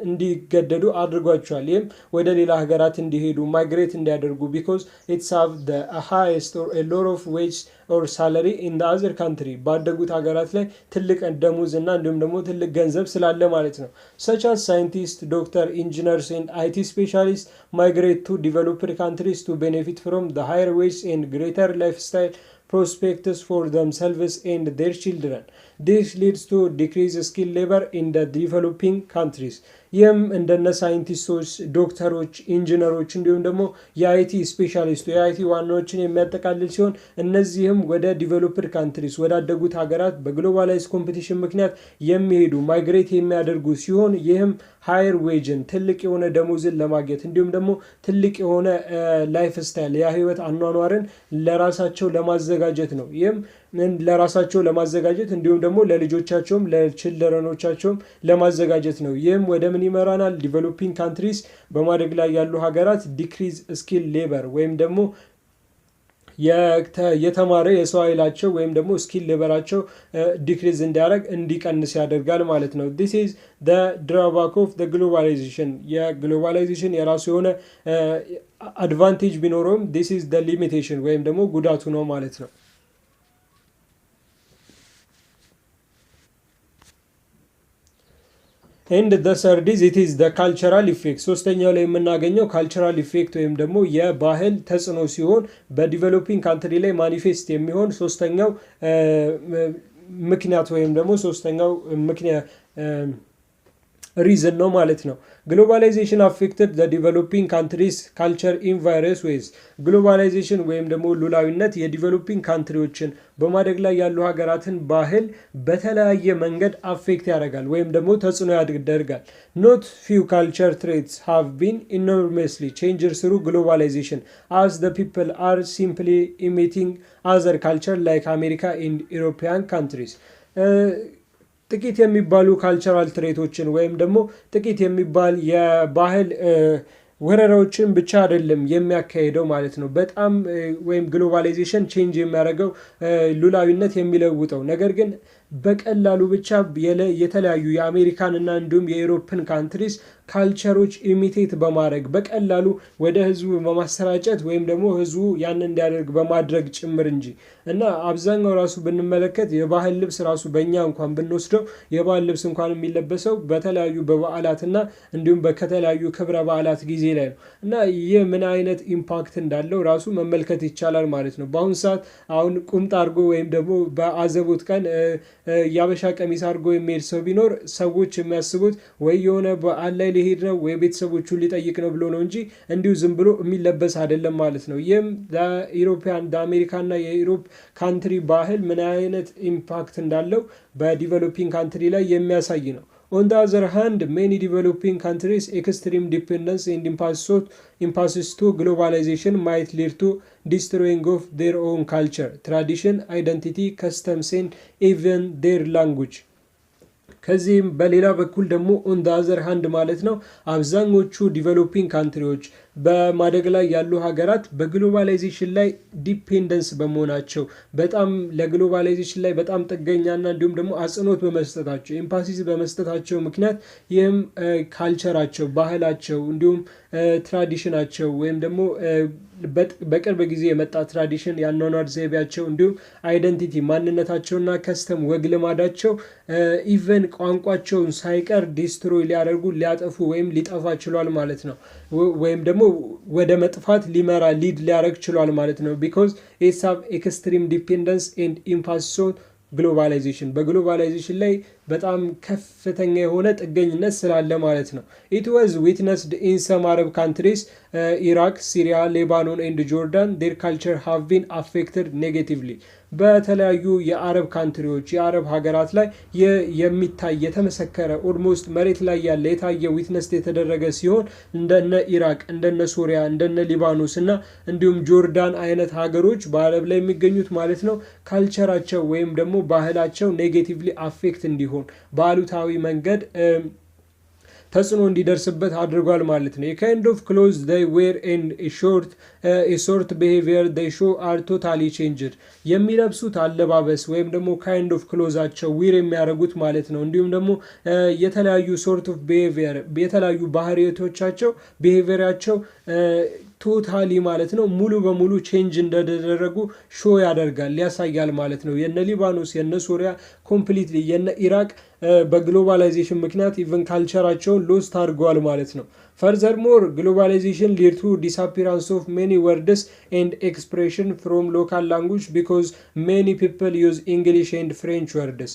እንዲገደዱ አድርጓቸዋል። ይህም ወደ ሌላ ሀገራት እንዲሄዱ ማይግሬት እንዲያደርጉ because it's have the highest or a lot of wage or salary in the other country ባደጉት ሀገራት ላይ ትልቅ ደሞዝ እና እንዲሁም ደግሞ ትልቅ ገንዘብ ስላለ ማለት ነው። such as scientists, doctor, engineers and IT specialists migrate to developed countries to benefit from the higher wage and greater lifestyle prospects for themselves and their children. This leads to decreased skilled labor in the developing countries። ይህም እንደነ ሳይንቲስቶች፣ ዶክተሮች፣ ኢንጂነሮች እንዲሁም ደግሞ የአይቲ ስፔሻሊስቱ የአይቲ ዋናዎችን የሚያጠቃልል ሲሆን እነዚህም ወደ ዲቨሎፕድ ካንትሪስ ወዳደጉት ሀገራት በግሎባላይዝ ኮምፒቲሽን ምክንያት የሚሄዱ ማይግሬት የሚያደርጉ ሲሆን ይህም ሃየር ዌጅን ትልቅ የሆነ ደሞዝን ለማግኘት እንዲሁም ደግሞ ትልቅ የሆነ ላይፍ ስታይል የህይወት አኗኗርን ለራሳቸው ለማዘጋጀት ነው። ይህም ለራሳቸው ለማዘጋጀት እንዲሁም ደግሞ ለልጆቻቸውም ለችልድረኖቻቸውም ለማዘጋጀት ነው። ይህም ወደ ምን ይመራናል? ዲቨሎፒንግ ካንትሪስ በማደግ ላይ ያሉ ሀገራት ዲክሪዝ ስኪል ሌበር ወይም ደግሞ የተማረ የሰው ኃይላቸው ወይም ደግሞ ስኪል ሌበራቸው ዲክሪዝ እንዲቀንስ ያደርጋል ማለት ነው። this is the drawback of the globalization የግሎባላይዜሽን የራሱ የሆነ አድቫንቴጅ ቢኖረውም this is the limitation ወይም ደግሞ ጉዳቱ ነው ማለት ነው። and the third is it is the cultural effect ሶስተኛው ላይ የምናገኘው ካልቸራል ኢፌክት ወይም ደግሞ የባህል ተጽዕኖ ሲሆን በዲቨሎፒንግ ካንትሪ ላይ ማኒፌስት የሚሆን ሶስተኛው ምክንያት ወይም ደግሞ ሶስተኛው ምክንያት ሪዝን ነው ማለት ነው። ግሎባላይዜሽን አፌክትድ ዘ ዲቨሎፒንግ ካንትሪስ ካልቸር ኢን ቫሪየስ ዌይዝ ግሎባላይዜሽን ወይም ደግሞ ሉላዊነት የዲቨሎፒንግ ካንትሪዎችን በማደግ ላይ ያሉ ሀገራትን ባህል በተለያየ መንገድ አፌክት ያደርጋል ወይም ደግሞ ተጽዕኖ ያደርጋል። ኖት ፊው ካልቸር ትሬትስ ሃቭ ቢን ኢኖርመስሊ ቼንጅድ ስሩ ግሎባላይዜሽን አስ ዘ ፒፕል አር ሲምፕሊ ኢሚቲንግ አዘር ካልቸር ላይክ አሜሪካ ኤንድ ኢሮፒያን ካንትሪስ ጥቂት የሚባሉ ካልቸራል ትሬቶችን ወይም ደግሞ ጥቂት የሚባል የባህል ወረራዎችን ብቻ አይደለም የሚያካሄደው ማለት ነው። በጣም ወይም ግሎባላይዜሽን ቼንጅ የሚያደርገው ሉላዊነት የሚለውጠው ነገር ግን በቀላሉ ብቻ የተለያዩ የአሜሪካን እና እንዲሁም የኢሮፕን ካንትሪስ ካልቸሮች ኢሚቴት በማድረግ በቀላሉ ወደ ህዝቡ በማሰራጨት ወይም ደግሞ ህዝቡ ያንን እንዲያደርግ በማድረግ ጭምር እንጂ እና አብዛኛው ራሱ ብንመለከት የባህል ልብስ ራሱ በእኛ እንኳን ብንወስደው የባህል ልብስ እንኳን የሚለበሰው በተለያዩ በበዓላትና እንዲሁም ከተለያዩ ክብረ በዓላት ጊዜ ላይ ነው እና ይህ ምን አይነት ኢምፓክት እንዳለው ራሱ መመልከት ይቻላል ማለት ነው። በአሁኑ ሰዓት አሁን ቁምጣ አድርጎ ወይም ደግሞ በአዘቦት ቀን ያበሻ ቀሚስ አድርጎ የሚሄድ ሰው ቢኖር ሰዎች የሚያስቡት ወይ የሆነ በዓል ላይ ሊሄድ ነው ወይ ቤተሰቦቹን ሊጠይቅ ነው ብሎ ነው እንጂ እንዲሁ ዝም ብሎ የሚለበስ አይደለም ማለት ነው። ይህም ለኢሮፒያን ለአሜሪካና የኢሮፕ ካንትሪ ባህል ምን አይነት ኢምፓክት እንዳለው በዲቨሎፒንግ ካንትሪ ላይ የሚያሳይ ነው። On the other hand, many developing countries' extreme dependence and impasses to globalization might lead to destroying of their own culture, tradition, identity, customs and even their language. ከዚህም በሌላ በኩል ደግሞ ኦን ዘ አዘር ሃንድ ማለት ነው አብዛኞቹ ዲቨሎፒንግ ካንትሪዎች በማደግ ላይ ያሉ ሀገራት በግሎባላይዜሽን ላይ ዲፔንደንስ በመሆናቸው በጣም ለግሎባላይዜሽን ላይ በጣም ጥገኛና እንዲሁም ደግሞ አጽንኦት በመስጠታቸው ኤምፓሲስ በመስጠታቸው ምክንያት ይህም ካልቸራቸው ባህላቸው እንዲሁም ትራዲሽናቸው ወይም ደግሞ በቅርብ ጊዜ የመጣ ትራዲሽን ያኗኗር ዘይቤያቸው እንዲሁም አይደንቲቲ ማንነታቸውና ከስተም ወግ ልማዳቸው ኢቨን ቋንቋቸውን ሳይቀር ዲስትሮይ ሊያደርጉ ሊያጠፉ ወይም ሊጠፋ ችሏል ማለት ነው። ወይም ደግሞ ወደ መጥፋት ሊድ ሊያደርግ ችሏል ማለት ነው። ቢኮዝ ኢትስ ሃቭ ኤክስትሪም ዲፔንደንስ ኤንድ ኢምፓስ ግሎባላይዜሽን በግሎባላይዜሽን ላይ በጣም ከፍተኛ የሆነ ጥገኝነት ስላለ ማለት ነው። ኢት ዋዝ ዊትነስድ ኢን ሰም አረብ ካንትሪስ ኢራቅ፣ ሲሪያ፣ ሌባኖን ኤንድ ጆርዳን ዴር ካልቸር ሃቭ ቢን አፌክትድ ኔጌቲቭሊ በተለያዩ የአረብ ካንትሪዎች የአረብ ሀገራት ላይ የሚታይ የተመሰከረ ኦልሞስት መሬት ላይ ያለ የታየ ዊትነስ የተደረገ ሲሆን እንደነ ኢራቅ እንደነ ሶሪያ እንደነ ሊባኖስ እና እንዲሁም ጆርዳን አይነት ሀገሮች በአረብ ላይ የሚገኙት ማለት ነው ካልቸራቸው ወይም ደግሞ ባህላቸው ኔጌቲቭሊ አፌክት እንዲሆን በአሉታዊ መንገድ ተጽዕኖ እንዲደርስበት አድርጓል ማለት ነው። የካይንድ ኦፍ ክሎዝ they wear and a short behavior they show are totally changed የሚለብሱት አለባበስ ወይም ደግሞ ካይንድ ኦፍ ክሎዛቸው ዊር የሚያደርጉት ማለት ነው። እንዲሁም ደግሞ የተለያዩ ሶርት ኦፍ behavior የተለያዩ ባህሪያቶቻቸው behaviorያቸው ቶታሊ ማለት ነው ሙሉ በሙሉ ቼንጅ እንደተደረጉ ሾ ያደርጋል ያሳያል ማለት ነው። የነ ሊባኖስ የነ ሶሪያ ኮምፕሊትሊ የነ ኢራቅ በግሎባላይዜሽን ምክንያት ኢቨን ካልቸራቸውን ሎስት አድርገዋል ማለት ነው። Furthermore, globalization led to disappearance of many words and expression from local language because many people use English and French words.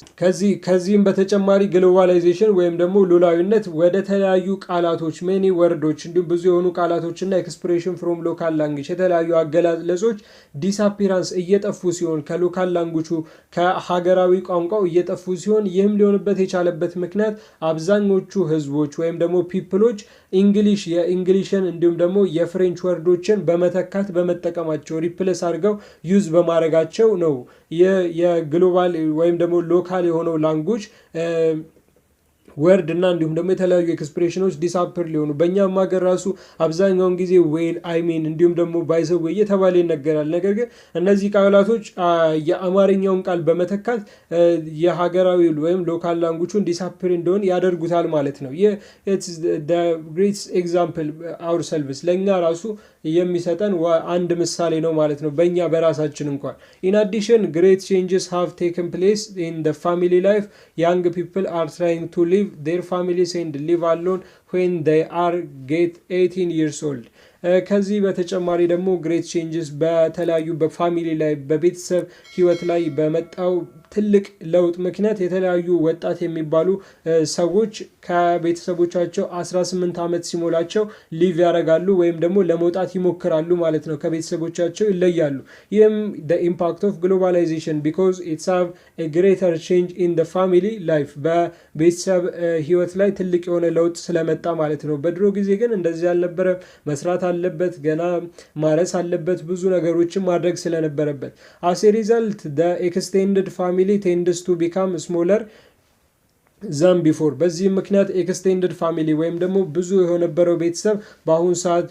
ከዚህም በተጨማሪ ግሎባላይዜሽን ወይም ደግሞ ሉላዊነት ወደ ተለያዩ ቃላቶች ሜኒ ወርዶች እንዲሁም ብዙ የሆኑ ቃላቶችና ኤክስፕሬሽን ፍሮም ሎካል ላንጉጅ የተለያዩ አገላለጾች ዲስአፒራንስ እየጠፉ ሲሆን ከሎካል ላንጉጁ ከሀገራዊ ቋንቋው እየጠፉ ሲሆን ይህም ሊሆንበት የቻለበት ምክንያት አብዛኞቹ ህዝቦች ወይም ደግሞ ፒፕሎች እንግሊሽ የእንግሊሽን እንዲሁም ደግሞ የፍሬንች ወርዶችን በመተካት በመጠቀማቸው ሪፕሌስ አድርገው ዩዝ በማድረጋቸው ነው። የግሎባል ወይም ደግሞ ሎካል የሆነው ላንጉጅ ወርድ እና እንዲሁም ደግሞ የተለያዩ ኤክስፕሬሽኖች ዲስአፒር ሊሆኑ በእኛም ሀገር ራሱ አብዛኛውን ጊዜ ዌል አይሚን እንዲሁም ደግሞ ባይዘው እየተባለ ይነገራል። ነገር ግን እነዚህ ቃላቶች የአማርኛውን ቃል በመተካት የሀገራዊ ወይም ሎካል ላንጉጁን ዲስአፒር እንደሆነ ያደርጉታል ማለት ነው። ኢትስ ዘ ግሬት ኤግዛምፕል አወር ሰልቭስ ለእኛ ራሱ የሚሰጠን አንድ ምሳሌ ነው ማለት ነው በእኛ በራሳችን እንኳን። ኢን አዲሽን ግሬት ቼንጅስ ሃቭ ቴክን ፕሌስ ኢን ዘ ፋሚሊ ላይፍ ያንግ ፒፕል አር ትራይንግ ቱ ሊቭ their families and live alone when they are get 18 years old. ከዚህ በተጨማሪ ደግሞ ግሬት ቼንጅስ በተለያዩ በፋሚሊ ላይ በቤተሰብ ህይወት ላይ በመጣው ትልቅ ለውጥ ምክንያት የተለያዩ ወጣት የሚባሉ ሰዎች ከቤተሰቦቻቸው 18 ዓመት ሲሞላቸው ሊቭ ያደርጋሉ ወይም ደግሞ ለመውጣት ይሞክራሉ ማለት ነው። ከቤተሰቦቻቸው ይለያሉ። ይህም the impact of globalization because it's have a greater change in the family life በቤተሰብ ህይወት ላይ ትልቅ የሆነ ለውጥ ስለመጣ ማለት ነው። በድሮ ጊዜ ግን እንደዚህ አልነበረም። መስራት አለበት፣ ገና ማረስ አለበት፣ ብዙ ነገሮችን ማድረግ ስለነበረበት as a result the extended family tends to become smaller than before. በዚህ ምክንያት ኤክስቴንድድ ፋሚሊ ወይም ደግሞ ብዙ የሆነበረው ቤተሰብ በአሁኑ ሰዓት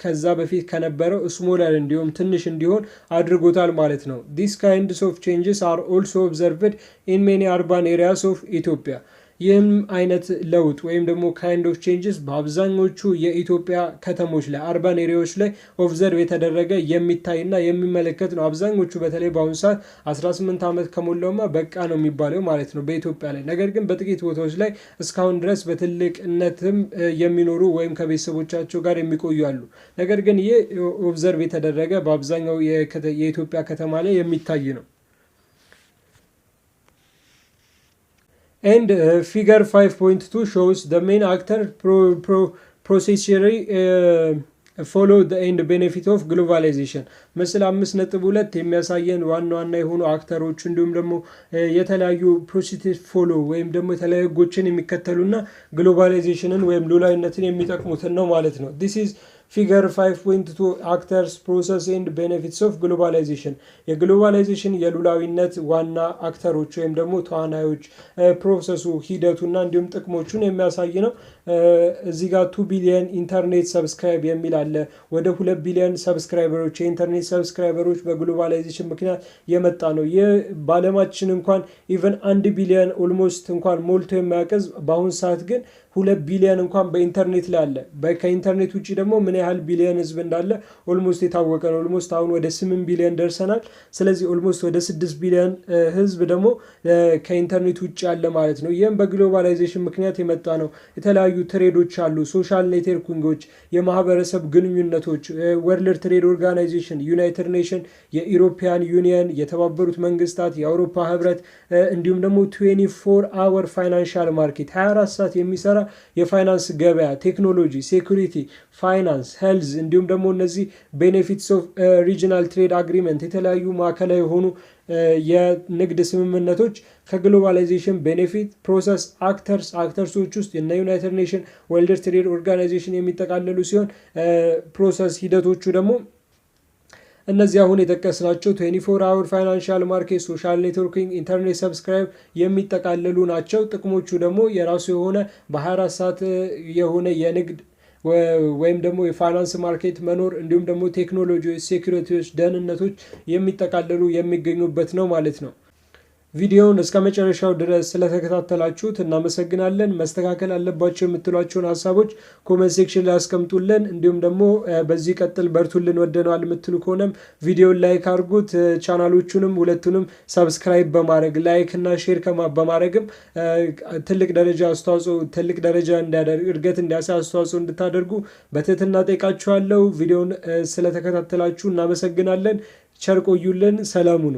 ከዛ በፊት ከነበረው ስሞለር እንዲሁም ትንሽ እንዲሆን አድርጎታል ማለት ነው። These kinds of changes are also observed in many urban areas of Ethiopia. ይህም አይነት ለውጥ ወይም ደግሞ ካይንድ ኦፍ ቼንጅስ በአብዛኞቹ የኢትዮጵያ ከተሞች ላይ አርባን ኤሪያዎች ላይ ኦብዘርቭ የተደረገ የሚታይና የሚመለከት ነው። አብዛኞቹ በተለይ በአሁኑ ሰዓት 18 ዓመት ከሞላውማ በቃ ነው የሚባለው ማለት ነው በኢትዮጵያ ላይ። ነገር ግን በጥቂት ቦታዎች ላይ እስካሁን ድረስ በትልቅነትም የሚኖሩ ወይም ከቤተሰቦቻቸው ጋር የሚቆዩ አሉ። ነገር ግን ይህ ኦብዘርቭ የተደረገ በአብዛኛው የኢትዮጵያ ከተማ ላይ የሚታይ ነው። And figure 5.2 shows the main actor procedurally follow the end benefit of globalization. ምስል 5.2 የሚያሳየን ዋና ዋና የሆኑ አክተሮች እንዲሁም ደግሞ የተለያዩ ፕሮሲስ ፎሎ ወይም ደግሞ የተለያዩ ህጎችን የሚከተሉና ግሎባላይዜሽንን ወይም ሉላዊነትን የሚጠቅሙትን ነው ማለት ነው። This is ፊገር 5.2 አክተርስ ፕሮሰስ ኤንድ ቤኔፊትስ ኦፍ ግሎባላይዜሽን የግሎባላይዜሽን የሉላዊነት ዋና አክተሮች ወይም ደግሞ ተዋናዮች ፕሮሰሱ ሂደቱና እንዲሁም ጥቅሞቹን የሚያሳይ ነው። እዚህ ጋር 2 ቢሊዮን ኢንተርኔት ሰብስክራይብ የሚል አለ። ወደ 2 ቢሊዮን ሰብስክራይበሮች የኢንተርኔት ሰብስክራይበሮች በግሎባላይዜሽን ምክንያት የመጣ ነው። ይህ በዓለማችን እንኳን ኢቨን 1 ቢሊዮን ኦልሞስት እንኳን ሞልቶ የሚያቀዝ በአሁን ሰዓት ግን 2 ቢሊዮን እንኳን በኢንተርኔት ላይ አለ። ከኢንተርኔት ውጪ ደግሞ ምን ያህል ቢሊዮን ህዝብ እንዳለ ኦልሞስት የታወቀ ነው። ኦልሞስት አሁን ወደ 8 ቢሊዮን ደርሰናል። ስለዚህ ኦልሞስት ወደ 6 ቢሊዮን ህዝብ ደግሞ ከኢንተርኔት ውጪ አለ ማለት ነው። ይህም በግሎባላይዜሽን ምክንያት የመጣ ነው። የተለያዩ ትሬዶች አሉ፣ ሶሻል ኔትወርኪንጎች፣ የማህበረሰብ ግንኙነቶች፣ ወርልድ ትሬድ ኦርጋናይዜሽን፣ ዩናይትድ ኔሽን፣ የኢሮፒያን ዩኒየን፣ የተባበሩት መንግስታት፣ የአውሮፓ ህብረት እንዲሁም ደግሞ 24 አወር ፋይናንሻል ማርኬት 24 ሰዓት የሚሰራ የፋይናንስ ገበያ፣ ቴክኖሎጂ፣ ሴኩሪቲ፣ ፋይናንስ፣ ሄልዝ እንዲሁም ደግሞ እነዚህ ቤኔፊትስ ኦፍ ሪጂናል ትሬድ አግሪመንት የተለያዩ ማዕከላዊ የሆኑ የንግድ ስምምነቶች ከግሎባላይዜሽን ቤኔፊት ፕሮሰስ አክተርሶች ውስጥ የነ ዩናይትድ ኔሽን ወርልድ ትሬድ ኦርጋናይዜሽን የሚጠቃለሉ ሲሆን ፕሮሰስ ሂደቶቹ ደግሞ እነዚህ አሁን የጠቀስናቸው 24 አወር ፋይናንሻል ማርኬት፣ ሶሻል ኔትወርኪንግ፣ ኢንተርኔት ሰብስክራይብ የሚጠቃለሉ ናቸው። ጥቅሞቹ ደግሞ የራሱ የሆነ በ24 ሰዓት የሆነ የንግድ ወይም ደግሞ የፋይናንስ ማርኬት መኖር እንዲሁም ደግሞ ቴክኖሎጂዎች፣ ሴኩሪቲዎች፣ ደህንነቶች የሚጠቃለሉ የሚገኙበት ነው ማለት ነው። ቪዲዮውን እስከ መጨረሻው ድረስ ስለተከታተላችሁት እናመሰግናለን። መስተካከል አለባቸው የምትሏቸውን ሐሳቦች ኮሜንት ሴክሽን ላይ አስቀምጡልን። እንዲሁም ደግሞ በዚህ ቀጥል በርቱልን ወደነዋል የምትሉ ከሆነም ቪዲዮውን ላይክ አድርጉት። ቻናሎቹንም ሁለቱንም ሰብስክራይብ በማድረግ ላይክ እና ሼር በማድረግም ትልቅ ደረጃ እንዲያደርግ እድገት እንዲያሳይ አስተዋጽኦ እንድታደርጉ በትህትና ጠይቃችኋለሁ። ቪዲዮውን ስለተከታተላችሁ እናመሰግናለን። ቸር ቆዩልን። ሰላም ሁኑ።